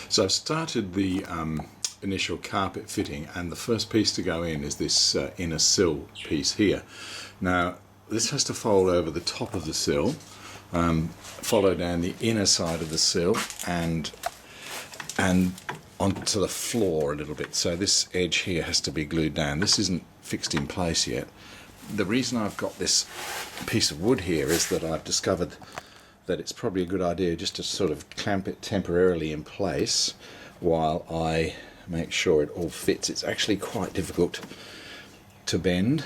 So I've started the initial carpet fitting, and the first piece to go in is this inner sill piece here. Now this has to fold over the top of the sill, follow down the inner side of the sill, and onto the floor a little bit. So this edge here has to be glued down. This isn't fixed in place yet. The reason I've got this piece of wood here is that I've discovered that it's probably a good idea just to sort of clamp it temporarily in place while I make sure it all fits. It's actually quite difficult to bend,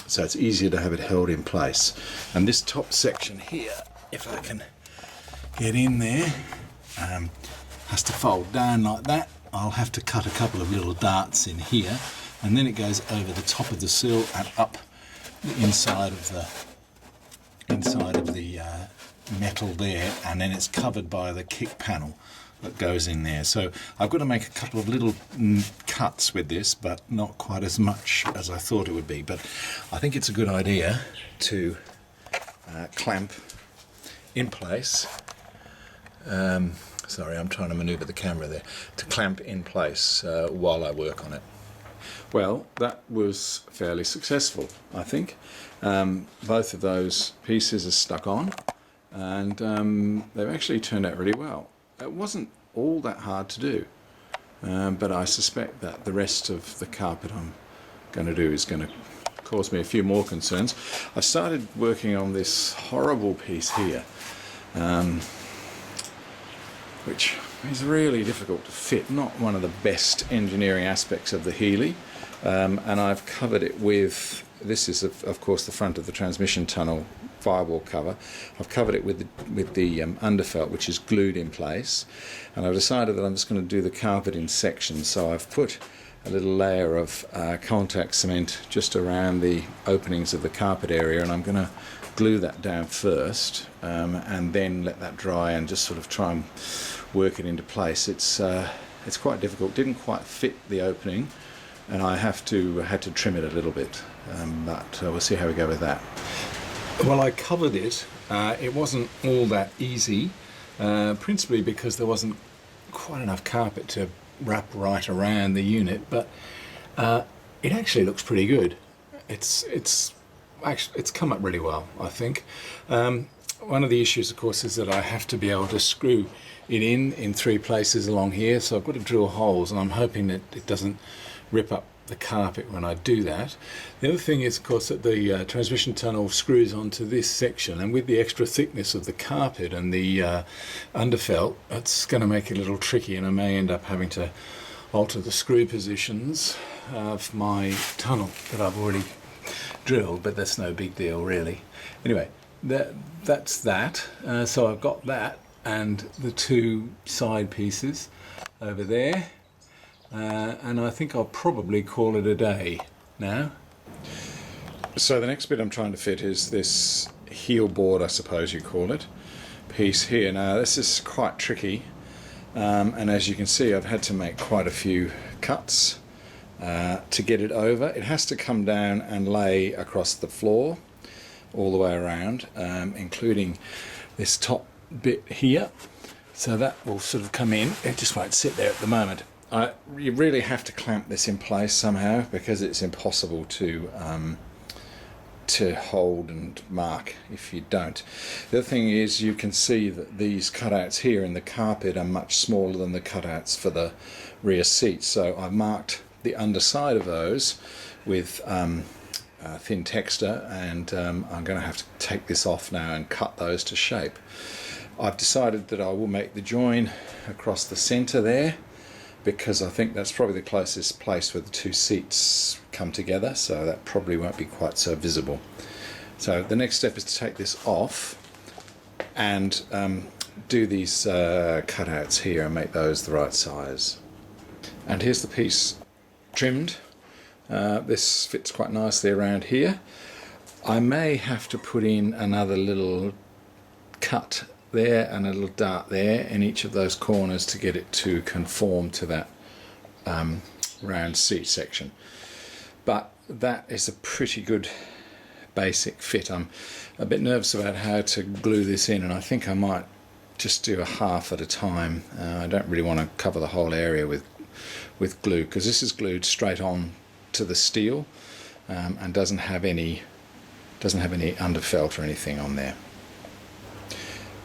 so it's easier to have it held in place. And this top section here, if I can get in there, has to fold down like that. I'll have to cut a couple of little darts in here, and then it goes over the top of the sill and up the inside of the metal there, and then it's covered by the kick panel that goes in there. So I've got to make a couple of little cuts with this, but not quite as much as I thought it would be. But I think it's a good idea to clamp in place. Sorry, I'm trying to maneuver the camera there. To clamp in place while I work on it. Well, that was fairly successful, I think. Both of those pieces are stuck on, and they've actually turned out really well. It wasn't all that hard to do, but I suspect that the rest of the carpet I'm going to do is going to cause me a few more concerns. I started working on this horrible piece here, which is really difficult to fit, not one of the best engineering aspects of the Healey, and I've covered it with, this is of course the front of the transmission tunnel firewall cover. I've covered it with the underfelt, which is glued in place, and I've decided that I'm just going to do the carpet in sections. So I've put a little layer of contact cement just around the openings of the carpet area, and I'm going to glue that down first, and then let that dry and just sort of try and work it into place. It's quite difficult. Didn't quite fit the opening, and I had to trim it a little bit, but we'll see how we go with that. Well, I covered it. It wasn't all that easy, principally because there wasn't quite enough carpet to wrap right around the unit, but it actually looks pretty good. It's come up really well, I think. One of the issues, of course, is that I have to be able to screw it in 3 places along here, so I've got to drill holes, and I'm hoping that it doesn't rip up the carpet when I do that. The other thing is, of course, that the transmission tunnel screws onto this section, and with the extra thickness of the carpet and the underfelt, it's going to make it a little tricky, and I may end up having to alter the screw positions of my tunnel that I've already drilled, but that's no big deal really. Anyway, that's that. So I've got that and the 2 side pieces over there. And I think I'll probably call it a day now. So the next bit I'm trying to fit is this heel board, I suppose you call it, piece here. Now this is quite tricky, and as you can see, I've had to make quite a few cuts to get it over. It has to come down and lay across the floor all the way around, including this top bit here. So that will sort of come in. It just won't sit there at the moment. You really have to clamp this in place somehow, because it's impossible to hold and mark if you don't. The other thing is, you can see that these cutouts here in the carpet are much smaller than the cutouts for the rear seats, so I've marked the underside of those with thin texture, and I'm going to have to take this off now and cut those to shape. I've decided that I will make the join across the centre there, because I think that's probably the closest place where the 2 seats come together, so that probably won't be quite so visible. So the next step is to take this off and do these cutouts here and make those the right size. And here's the piece trimmed. This fits quite nicely around here. I may have to put in another little cut there and a little dart there in each of those corners to get it to conform to that round seat section. But that is a pretty good basic fit. I'm a bit nervous about how to glue this in, and I think I might just do a half at a time. I don't really want to cover the whole area with glue, because this is glued straight on to the steel, and doesn't have any underfelt or anything on there.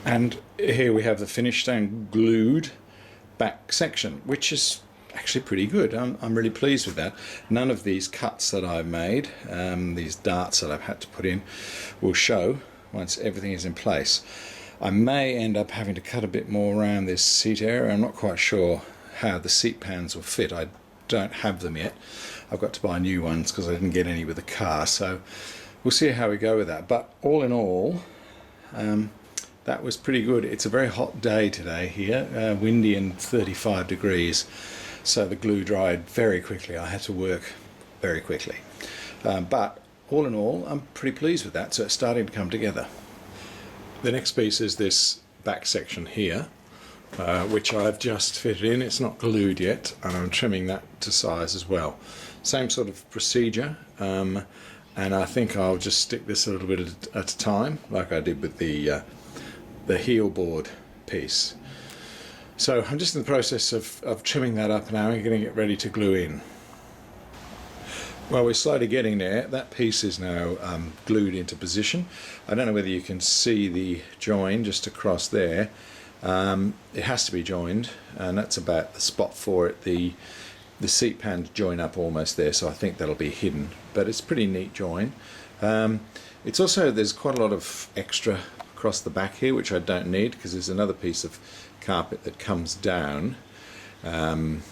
And here we have the finished and glued back section, which is actually pretty good. I'm really pleased with that. None of these cuts that I've made, these darts that I've had to put in, will show once everything is in place. I may end up having to cut a bit more around this seat area. I'm not quite sure how the seat pans will fit. I don't have them yet. I've got to buy new ones because I didn't get any with the car, so we'll see how we go with that. But all in all, that was pretty good. It's a very hot day today here, windy and 35 degrees, so the glue dried very quickly. I had to work very quickly, but all in all, I'm pretty pleased with that. So it's starting to come together. The next piece is this back section here, which I've just fitted in. It's not glued yet, and I'm trimming that to size as well. Same sort of procedure, and I think I'll just stick this a little bit at a time, like I did with the heel board piece. So I'm just in the process of trimming that up now and getting it ready to glue in. Well, we're slowly getting there. That piece is now glued into position. I don't know whether you can see the join just across there. It has to be joined, and that's about the spot for it. The seat pans join up almost there, so I think that'll be hidden, but it's a pretty neat join. It's also, there's quite a lot of extra across the back here, which I don't need, because there's another piece of carpet that comes down and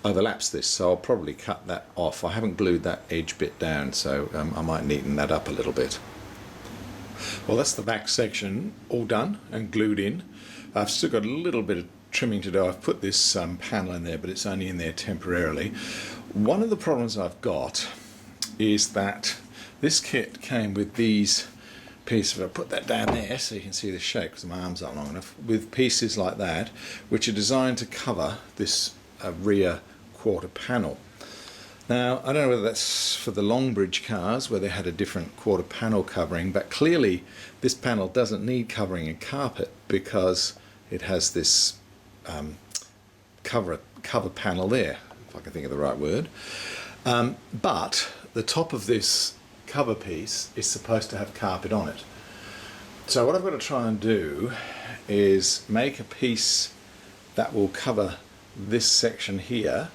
overlaps this, so I'll probably cut that off. I haven't glued that edge bit down, so I might neaten that up a little bit. Well, that's the back section all done and glued in. I've still got a little bit of trimming to do. I've put this panel in there, but it's only in there temporarily. One of the problems I've got is that this kit came with these pieces. I'll put that down there so you can see the shape, because my arms aren't long enough, with pieces like that, which are designed to cover this rear quarter panel. Now, I don't know whether that's for the Longbridge cars where they had a different quarter panel covering, but clearly this panel doesn't need covering in carpet because it has this cover panel there, if I can think of the right word. But the top of this cover piece is supposed to have carpet on it. So what I've got to try and do is make a piece that will cover this section here,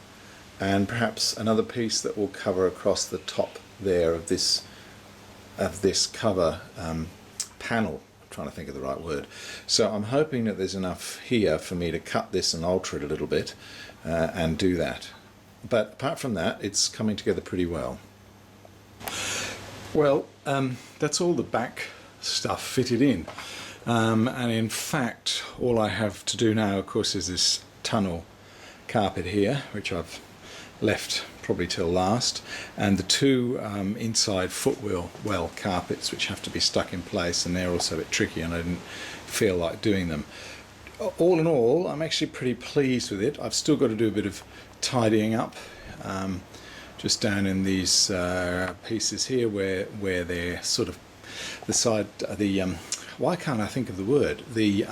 and perhaps another piece that will cover across the top there of this cover panel. I'm trying to think of the right word. So I'm hoping that there's enough here for me to cut this and alter it a little bit and do that. But apart from that, it's coming together pretty well. Well, that's all the back stuff fitted in, and in fact all I have to do now, of course, is this tunnel carpet here, which I've left probably till last, and the two inside footwell carpets, which have to be stuck in place, and they're also a bit tricky, and I didn't feel like doing them. All in all, I'm actually pretty pleased with it. I've still got to do a bit of tidying up, just down in these pieces here where they're sort of the side, why can't I think of the word? The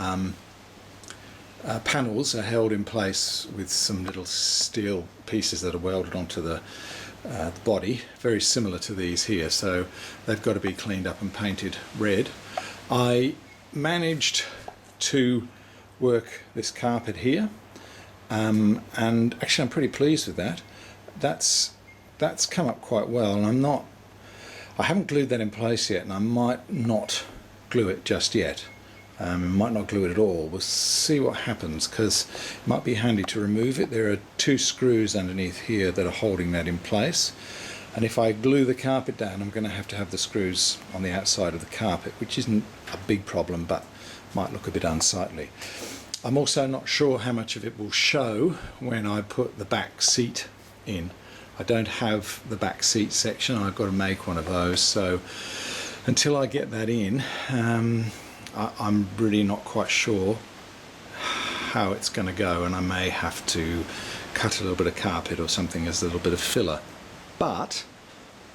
panels are held in place with some little steel pieces that are welded onto the body, very similar to these here, so they've got to be cleaned up and painted red. I managed to work this carpet here, and actually I'm pretty pleased with that. That's come up quite well, and I haven't glued that in place yet, and I might not glue it just yet. Might not glue it at all. We'll see what happens, because it might be handy to remove it. There are two screws underneath here that are holding that in place, and if I glue the carpet down, I'm going to have the screws on the outside of the carpet, which isn't a big problem but might look a bit unsightly. I'm also not sure how much of it will show when I put the back seat in. I don't have the back seat section. I've got to make one of those, so until I get that in, I'm really not quite sure how it's going to go, and I may have to cut a little bit of carpet or something as a little bit of filler. But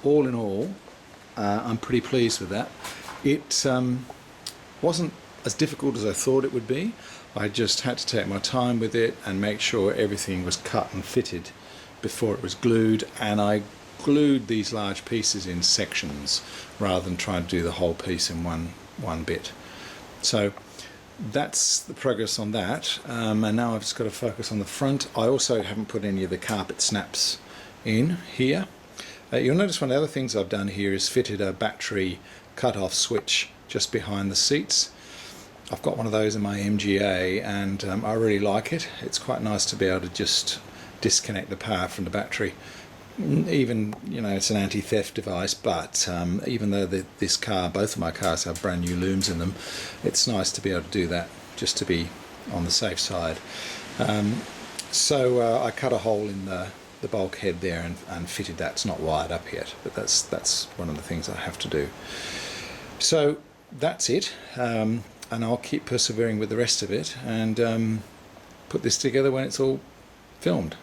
all in all, I'm pretty pleased with that. It wasn't as difficult as I thought it would be. I just had to take my time with it and make sure everything was cut and fitted before it was glued, and I glued these large pieces in sections rather than trying to do the whole piece in one bit. So that's the progress on that, and now I've just got to focus on the front. I also haven't put any of the carpet snaps in here. You'll notice one of the other things I've done here is fitted a battery cut-off switch just behind the seats. I've got one of those in my MGA, and I really like it. It's quite nice to be able to just disconnect the power from the battery. Even, you know, it's an anti-theft device, but even though this car, both of my cars have brand new looms in them, it's nice to be able to do that just to be on the safe side. So I cut a hole in the bulkhead there and fitted that. It's not wired up yet, but that's one of the things I have to do. So that's it, and I'll keep persevering with the rest of it and put this together when it's all filmed.